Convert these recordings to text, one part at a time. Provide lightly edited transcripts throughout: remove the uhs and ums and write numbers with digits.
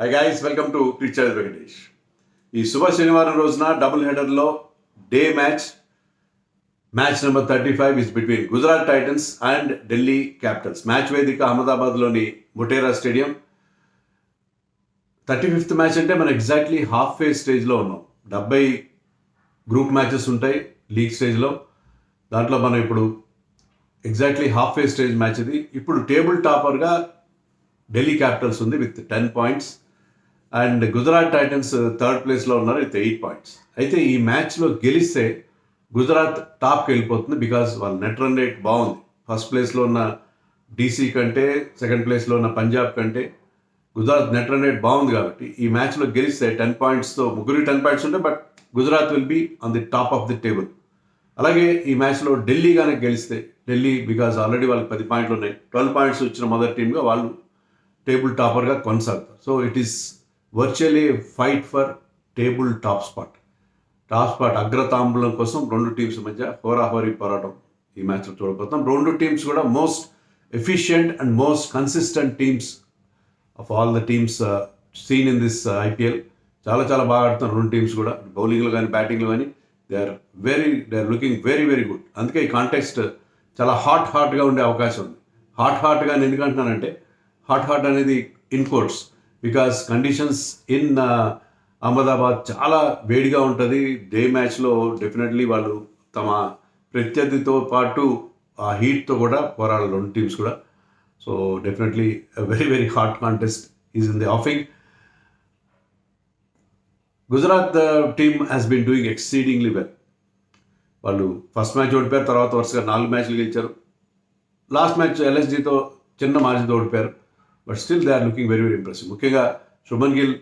High guys, welcome to teacher Venkatesh. ఈ శుభ శనివారం రోజున డబుల్ హెడర్లో day match number 35 is between Gujarat titans and Delhi capitals. Match వేదిక అహ్మదాబాద్లోని మొటేరా స్టేడియం. 35th మ్యాచ్ అంటే మనం ఎగ్జాక్ట్లీ హాఫ్ వే స్టేజ్లో ఉన్నాం. 70 గ్రూప్ మ్యాచెస్ ఉంటాయి లీగ్ స్టేజ్లో. దాంట్లో మనం ఇప్పుడు ఎగ్జాక్ట్లీ హాఫ్ వే స్టేజ్ మ్యాచ్ ఇది. ఇప్పుడు టేబుల్ టాపర్గా ఢిల్లీ క్యాపిటల్స్ ఉంది with 10 points and Gujarat Titans third ప్లేస్లో ఉన్నారు విత్ 8 పాయింట్స్. అయితే ఈ మ్యాచ్లో గెలిస్తే గుజరాత్ టాప్కి వెళ్ళిపోతుంది బికాజ్ వాళ్ళ నెట్ రన్ రేట్ బాగుంది. ఫస్ట్ ప్లేస్లో ఉన్న డీసీ కంటే, సెకండ్ ప్లేస్లో ఉన్న పంజాబ్ కంటే గుజరాత్ నెట్ రన్ రేట్ బాగుంది కాబట్టి ఈ మ్యాచ్లో గెలిస్తే 10 పాయింట్స్తో ముగ్గురికి 10 పాయింట్స్ ఉంటాయి. But Gujarat will be on the top of the table. అలాగే ఈ మ్యాచ్లో ఢిల్లీ కానీ గెలిస్తే, ఢిల్లీ బికాజ్ ఆల్రెడీ వాళ్ళకి 10 పాయింట్లు ఉన్నాయి, 12 పాయింట్స్ వచ్చిన మొదటి టీమ్గా వాళ్ళు టేబుల్ టాపర్గా కొనసాగుతారు. So it is virtually fight for table top spot అగ్రతాంబూలం కోసం రెండు టీమ్స్ మధ్య హోరాహోరీ పోరాటం ఈ మ్యాచ్లో చూడబోతాం. రెండు టీమ్స్ కూడా most efficient and most consistent teams of all the teams seen in this IPL. చాలా చాలా బాగా ఆడుతున్నారు రెండు టీమ్స్ కూడా, బౌలింగ్లో కానీ బ్యాటింగ్లో కానీ. They are looking very very good. అందుకే ఈ కాంటెక్స్ట్ చాలా హాట్గా ఉండే అవకాశం ఉంది. హాట్గా నేను ఎందుకు అంటున్నానంటే, హాట్ అనేది in quotes because conditions in Ahmedabad చాలా వేడిగా ఉంటుంది. డే మ్యాచ్లో డెఫినెట్లీ వాళ్ళు తమ ప్రత్యర్థితో పాటు ఆ హీట్తో కూడా పోరాడాలి రెండు టీమ్స్ కూడా. So definitely very very hot contest is in the offing. Gujarat team has been doing exceedingly well. వాళ్ళు ఫస్ట్ మ్యాచ్ ఓడిపోయారు, తర్వాత వరుసగా 4 మ్యాచ్లు గెలిచారు. లాస్ట్ మ్యాచ్ ఎల్ఎస్జీతో చిన్న మార్జిన్తో ఓడిపోయారు. But still they are looking very very impressive. ముఖ్యంగా శుభన్ గిల్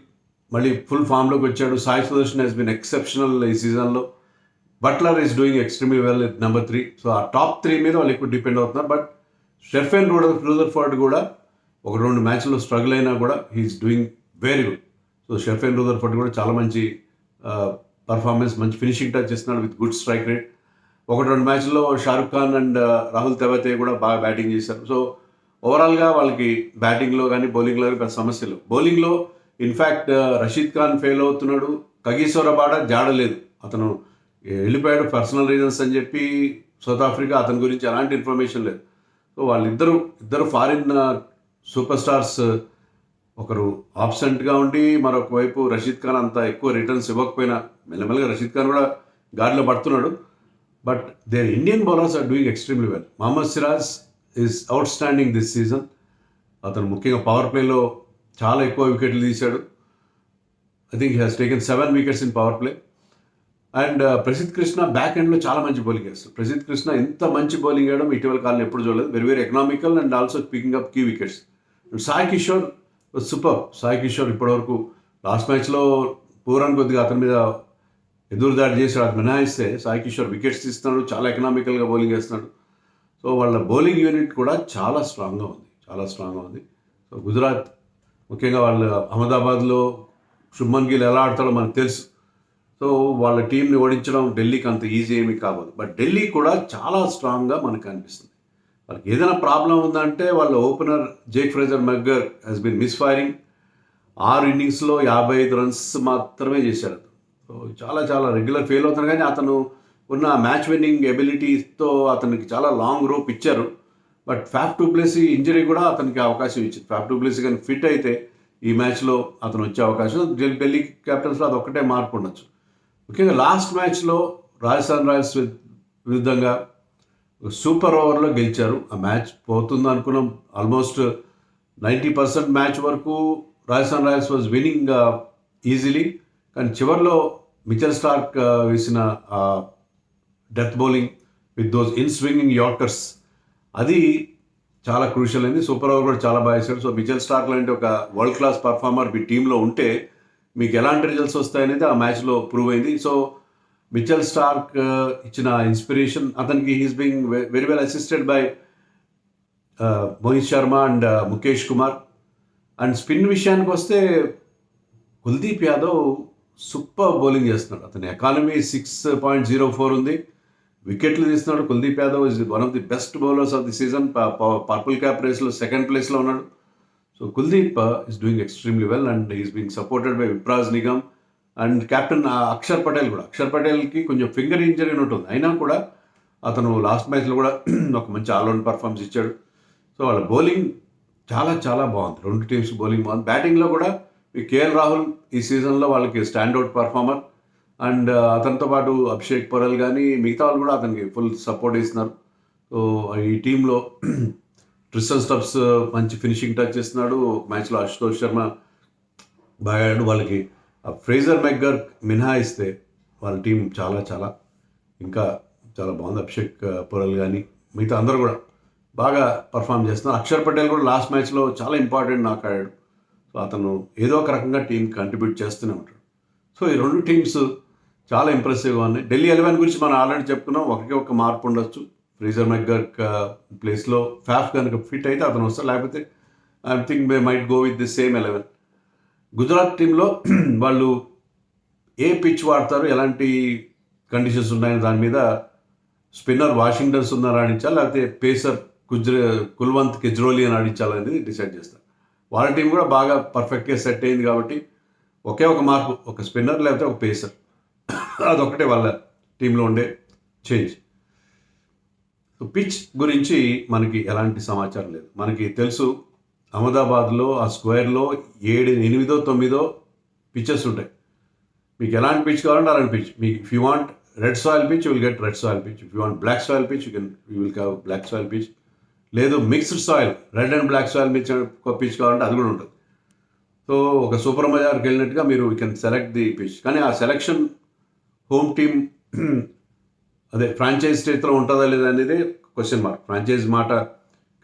మళ్ళీ ఫుల్ ఫామ్లోకి వచ్చాడు. Sai Sudharsan has been exceptional ఈ సీజన్లో. Buttler is doing extremely well at number 3. So ఆ టాప్ 3 మీద వాళ్ళు ఎక్కువ డిపెండ్ అవుతున్నారు. బట్ షెర్ఫెన్ రూదర్ఫోర్డ్ కూడా ఒక 2 మ్యాచ్లో స్ట్రగుల్ అయినా కూడా he is doing very good. So Sherfane Rutherford కూడా చాలా మంచి పర్ఫార్మెన్స్, మంచి ఫినిషింగ్ టచ్ చేస్తున్నాడు విత్ గుడ్ స్ట్రైక్ రేట్. 1-2 మ్యాచ్ల్లో షారుఖ్ ఖాన్ అండ్ రాహుల్ తెవతే కూడా బాగా బ్యాటింగ్ చేశారు. సో ఓవరాల్గా వాళ్ళకి బ్యాటింగ్లో కానీ బౌలింగ్లో కానీ పెద్ద సమస్యలు. బౌలింగ్లో ఇన్ఫ్యాక్ట్ రషీద్ ఖాన్ ఫెయిల్ అవుతున్నాడు. కగిసో రబాడ జాడలేదు, అతను వెళ్ళిపోయాడు పర్సనల్ రీజన్స్ అని చెప్పి సౌత్ ఆఫ్రికా. అతని గురించి ఎలాంటి ఇన్ఫర్మేషన్ లేదు. సో వాళ్ళిద్దరు ఫారిన్ సూపర్ స్టార్స్, ఒకరు ఆబ్సెంట్గా ఉండి మరొక వైపు రషీద్ ఖాన్ అంత ఎక్కువ రిటర్న్స్ ఇవ్వకపోయినా మెల్లమెల్లగా రషీద్ ఖాన్ కూడా గాడిలో పడుతున్నాడు. But there Indian bowlers are doing extremely well. Mohammed Siraj is outstanding this season. అతను ముఖ్యంగా పవర్ ప్లేలో చాలా ఎక్కువ వికెట్లు తీశాడు. I think he has taken 7 wickets in power play. And Prasidh Krishna back ఎండ్లో చాలా మంచి బౌలింగ్ వేస్తాడు. ప్రసిద్ధ్ కృష్ణ ఇంత మంచి బౌలింగ్ వేయడం ఇటీవల కాలం ఎప్పుడు చూడలేదు. Very very economical and also picking up key wickets. And Sai Kishore super. Sai Kishore ఇప్పటివరకు లాస్ట్ మ్యాచ్లో పూరాన్ కొద్దిగా అతని మీద ఎదురుదాడి చేశాడు. అది మినహాయిస్తే సాయి కిషోర్ వికెట్స్ తీస్తున్నాడు, చాలా ఎకనామికల్గా బౌలింగ్ వేస్తున్నాడు. సో వాళ్ళ బౌలింగ్ యూనిట్ కూడా చాలా స్ట్రాంగ్గా ఉంది. సో గుజరాత్ ముఖ్యంగా వాళ్ళు అహ్మదాబాద్లో శుభ్మన్ గిల్ ఎలా ఆడతాడో మనకు తెలుసు. సో వాళ్ళ టీంని ఓడించడం ఢిల్లీకి అంత ఈజీ ఏమీ కావద్దు. బట్ ఢిల్లీ కూడా చాలా స్ట్రాంగ్గా మనకు అనిపిస్తుంది. వాళ్ళకి ఏదైనా ప్రాబ్లం ఉందంటే వాళ్ళ opener Jake Fraser McGurk has been misfiring. 6 ఇన్నింగ్స్లో 55 రన్స్ మాత్రమే చేశాడు. సో చాలా చాలా రెగ్యులర్ ఫెయిల్ అవుతాడు. కానీ అతను ఉన్న మ్యాచ్ విన్నింగ్ ఎబిలిటీతో అతనికి చాలా లాంగ్ రోప్ ఇచ్చారు. బట్ ఫ్యాఫ్ డు ప్లెసీ ఇంజరీ కూడా అతనికి అవకాశం ఇచ్చింది. ఫ్యాఫ్ డు ప్లెసీ కానీ ఫిట్ అయితే ఈ మ్యాచ్లో అతను వచ్చే అవకాశం. ఢిల్లీ క్యాపిటల్స్లో అది ఒక్కటే మార్పు ఉండొచ్చు. ముఖ్యంగా లాస్ట్ మ్యాచ్లో రాజస్థాన్ రాయల్స్ విరుద్ధంగా సూపర్ ఓవర్లో గెలిచారు. ఆ మ్యాచ్ పోతుంది అనుకున్నాం. ఆల్మోస్ట్ 90% మ్యాచ్ వరకు Rajasthan Royals was winnowing easily. కానీ చివరిలో మిచెల్ స్టార్క్ వేసిన death bowling with those in swinging yorkers, అది చాలా క్రూషియల్ అయింది. సూపర్ ఓవర్ కూడా చాలా బాగా వేశాడు. సో మిచెల్ స్టార్క్ లాంటి ఒక వరల్డ్ క్లాస్ పర్ఫార్మర్ మీ టీంలో ఉంటే మీకు ఎలాంటి రిజల్ట్స్ వస్తాయనేది ఆ మ్యాచ్లో ప్రూవ్ అయింది. సో మిచెల్ స్టార్క్ ఇచ్చిన ఇన్స్పిరేషన్ అతనికి he's being very well assisted by Mohit Sharma and Mukesh Kumar. And spin విషయానికి వస్తే కుల్దీప్ యాదవ్ సూపర్ బౌలింగ్ చేస్తున్నాడు. అతని ఎకానమీ 6.04 ఉంది. వికెట్లు తీస్తున్నాడు. Kuldeep Yadav is one of the best bowlers of the season. Purple cap రేస్లో సెకండ్ ప్లేస్లో ఉన్నాడు. So Kuldeep is doing extremely well and is being supported by Vipraj Nigam and captain Axar Patel కూడా. అక్షర్ పటేల్కి కొంచెం ఫింగర్ ఇంజరీ ఉంటుంది, అయినా కూడా అతను లాస్ట్ మ్యాచ్లో కూడా ఒక మంచి ఆల్రౌండ్ పర్ఫార్మెన్స్ ఇచ్చాడు. సో వాళ్ళ బౌలింగ్ చాలా చాలా బాగుంది, రెండు టీమ్స్ బౌలింగ్ బాగుంది. బ్యాటింగ్లో కూడా ఈ కేఎల్ రాహుల్ ఈ సీజన్లో వాళ్ళకి స్టాండ్అవుట్ పర్ఫార్మర్ అండ్ అతనితో పాటు అభిషేక్ పొరల్ కానీ మిగతా వాళ్ళు కూడా అతనికి ఫుల్ సపోర్ట్ ఇస్తున్నారు. సో ఈ టీంలో ట్రిస్టన్ స్టబ్స్ మంచి ఫినిషింగ్ టచ్ చేస్తున్నాడు. ఒక మ్యాచ్లో అశుతోష్ శర్మ బాగా ఆడాడు. వాళ్ళకి ఫ్రేజర్ మెగ్గర్ మినహాయిస్తే వాళ్ళ టీం చాలా చాలా ఇంకా చాలా బాగుంది. అభిషేక్ పొరల్ కానీ మిగతా అందరూ కూడా బాగా పర్ఫామ్ చేస్తున్నారు. అక్షర్ పటేల్ కూడా లాస్ట్ మ్యాచ్లో చాలా ఇంపార్టెంట్ నాకు ఆడాడు. సో అతను ఏదో ఒక రకంగా టీం కంట్రిబ్యూట్ చేస్తూనే ఉంటాడు. సో ఈ రెండు టీమ్స్ చాలా ఇంప్రెసివ్గా ఉన్నాయి. ఢిల్లీ 11 గురించి మనం ఆల్రెడీ చెప్పుకున్నాం, ఒక మార్పు ఉండొచ్చు. ఫ్రేజర్ మెగ్గర్ ప్లేస్లో ఫ్యాఫ్ కనుక ఫిట్ అయితే అతను వస్తారు, లేకపోతే I think may might go with the same 11. Gujarat టీంలో వాళ్ళు ఏ పిచ్ వాడతారు, ఎలాంటి కండిషన్స్ ఉన్నాయని దాని మీద స్పిన్నర్ వాషింగ్టన్ సుందర్ ఆడించాలి, లేకపోతే పేసర్ కుల్వంత్ కెజ్రోలి అని ఆడించాలనేది డిసైడ్ చేస్తారు. వాళ్ళ టీం కూడా బాగా పర్ఫెక్ట్గా సెట్ అయింది కాబట్టి ఒకే ఒక మార్పు, ఒక స్పిన్నర్ లేకపోతే ఒక పేసర్, అదొక్కటే వాళ్ళ టీంలో ఉండే చేంజ్. సో పిచ్ గురించి మనకి ఎలాంటి సమాచారం లేదు. మనకి తెలుసు అహ్మదాబాద్లో ఆ స్క్వేర్లో 7, 8, 9 పిచ్చెస్ ఉంటాయి. మీకు ఎలాంటి పిచ్ కావాలంటే అలాంటి పిచ్. మీకు if you want red soil pitch you will get red soil pitch. If you want black soil pitch you will have black soil pitch. లేదు mixed soil red and black soil pitch కావాలంటే అది కూడా ఉంటుంది. So ఒక super బజార్కి వెళ్ళినట్టుగా మీరు you can select the pitch. కానీ ఆ సెలెక్షన్ హోమ్ టీమ్ అదే ఫ్రాంచైజ్ చేతిలో ఉంటుందా లేదా అనేది క్వశ్చన్ మార్క్. ఫ్రాంచైజ్ మాట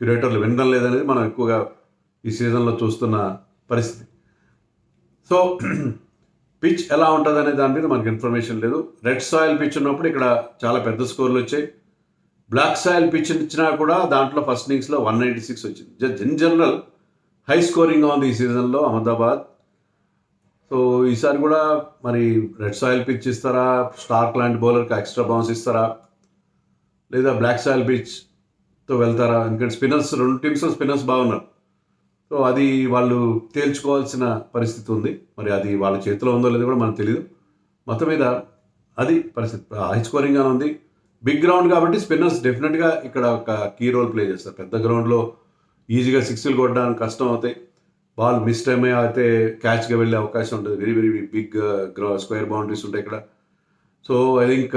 క్యూరేటర్లు వినడం లేదనేది మనం ఎక్కువగా ఈ సీజన్లో చూస్తున్న పరిస్థితి. సో పిచ్ ఎలా ఉంటుంది అనే దాని మీద మనకి ఇన్ఫర్మేషన్ లేదు. రెడ్ సాయిల్ పిచ్ ఉన్నప్పుడు ఇక్కడ చాలా పెద్ద స్కోర్లు వచ్చాయి. బ్లాక్ సాయిల్ పిచ్ ఇచ్చినా కూడా దాంట్లో ఫస్ట్ ఇన్నింగ్స్లో 196 వచ్చింది. ఇన్ జనరల్ హై స్కోరింగ్గా ఉంది ఈ సీజన్లో అహ్మదాబాద్. సో ఈసారి కూడా మరి రెడ్ సాయిల్ పిచ్ ఇస్తారా, స్టార్క్ లాంటి బౌలర్కి ఎక్స్ట్రా బౌన్స్ ఇస్తారా, లేదా బ్లాక్ సాయిల్ పిచ్తో వెళ్తారా? ఎందుకంటే స్పిన్నర్స్ రెండు టీమ్స్లో స్పిన్నర్స్ బాగున్నారు. సో అది వాళ్ళు తేల్చుకోవాల్సిన పరిస్థితి ఉంది. మరి అది వాళ్ళ చేతిలో ఉందో లేదో కూడా మనకు తెలియదు. మొత్తం మీద అది పరిస్థితి. హై స్కోరింగ్గానే ఉంది. బిగ్ గ్రౌండ్ కాబట్టి స్పిన్నర్స్ డెఫినెట్గా ఇక్కడ ఒక కీ రోల్ ప్లే చేస్తారు. పెద్ద గ్రౌండ్లో ఈజీగా 6లు కొట్టడానికి కష్టం అవుతాయి. బాల్ మిస్ టైమ్ అయితే క్యాచ్గా వెళ్ళే అవకాశం ఉంటుంది. Very very big square boundaries ఉంటాయి ఇక్కడ. సో ఐ థింక్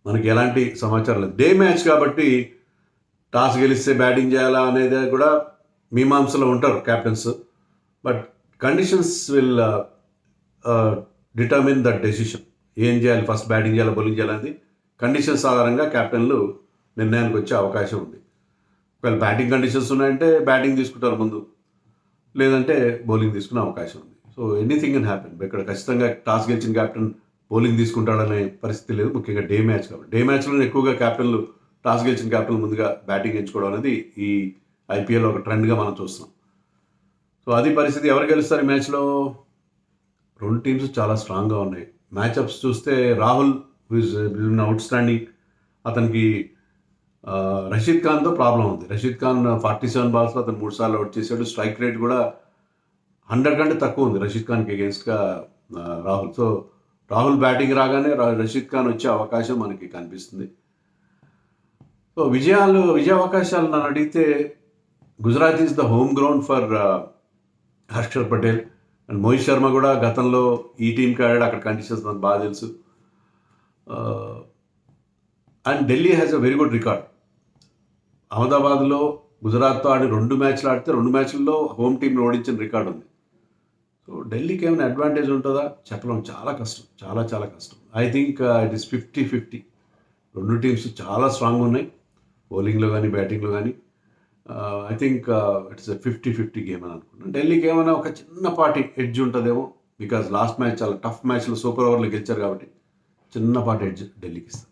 మనకి ఎలాంటి సమాచారం లేదు. డే మ్యాచ్ కాబట్టి టాస్ గెలిస్తే బ్యాటింగ్ చేయాలా అనేది కూడా మీమాంసలో ఉంటారు captains. But conditions will determine that decision. ఏం చేయాలి, ఫస్ట్ బ్యాటింగ్ చేయాలా బౌలింగ్ చేయాలనేది కండిషన్స్ ఆధారంగా క్యాప్టెన్లు నిర్ణయానికి వచ్చే అవకాశం ఉంది. ఒకవేళ బ్యాటింగ్ కండిషన్స్ ఉన్నాయంటే బ్యాటింగ్ తీసుకుంటారు ముందు, లేదంటే బౌలింగ్ తీసుకునే అవకాశం ఉంది. So anything can happen. ఇక్కడ ఖచ్చితంగా టాస్ గెలిచిన క్యాప్టెన్ బౌలింగ్ తీసుకుంటాడనే పరిస్థితి లేదు, ముఖ్యంగా డే మ్యాచ్ కాబట్టి. డే మ్యాచ్లో ఎక్కువగా క్యాప్టెన్లు టాస్ గెలిచిన క్యాప్టెన్ ముందుగా బ్యాటింగ్ ఎంచుకోవడం అనేది ఈ ఐపీఎల్ ఒక ట్రెండ్గా మనం చూస్తున్నాం. సో అది పరిస్థితి. ఎవరు గెలుస్తారు ఈ మ్యాచ్లో? రెండు టీమ్స్ చాలా స్ట్రాంగ్గా ఉన్నాయి. మ్యాచ్అప్స్ చూస్తే రాహుల్ ఈజ్ అవుట్ స్టాండింగ్. అతనికి రషీద్ ఖాన్తో ప్రాబ్లం ఉంది. రషీద్ ఖాన్ 47 బాల్స్లో అతను 3 సార్లు అవుట్ చేశాడు. స్ట్రైక్ రేట్ కూడా 100 కంటే తక్కువ ఉంది రషీద్ ఖాన్కి అగేన్స్ట్గా రాహుల్. సో రాహుల్ బ్యాటింగ్ రాగానే రషీద్ ఖాన్ వచ్చే అవకాశం మనకి కనిపిస్తుంది. సో విజయ అవకాశాలు నన్ను అడిగితే Gujarat is the home ground for Axar Patel and Mohit Sharma కూడా గతంలో ఈ టీంకి ఆడాడు. అక్కడ కండిషన్స్ మనకు బాగా తెలుసు. And Delhi has a very good record. అహ్మదాబాద్లో గుజరాత్తో ఆడి 2 మ్యాచ్లు ఆడితే 2 మ్యాచ్ల్లో హోమ్ టీంని ఓడించిన రికార్డు ఉంది. సో ఢిల్లీకి ఏమైనా అడ్వాంటేజ్ ఉంటుందా చెప్పడం చాలా కష్టం, చాలా చాలా కష్టం. I think it is 50-50. రెండు టీమ్స్ చాలా స్ట్రాంగ్ ఉన్నాయి, బౌలింగ్లో కానీ బ్యాటింగ్లో కానీ. ఐ థింక్ ఇట్స్ 50-50 గేమ్ అని అనుకుంటున్నాను. ఢిల్లీకి ఏమైనా ఒక చిన్నపాటి ఎడ్జ్ ఉంటుందేమో, బికాజ్ లాస్ట్ మ్యాచ్ చాలా టఫ్ మ్యాచ్లో సూపర్ ఓవర్లో గెలిచారు కాబట్టి చిన్నపాటి ఎడ్జ్ ఢిల్లీకి ఇస్తారు.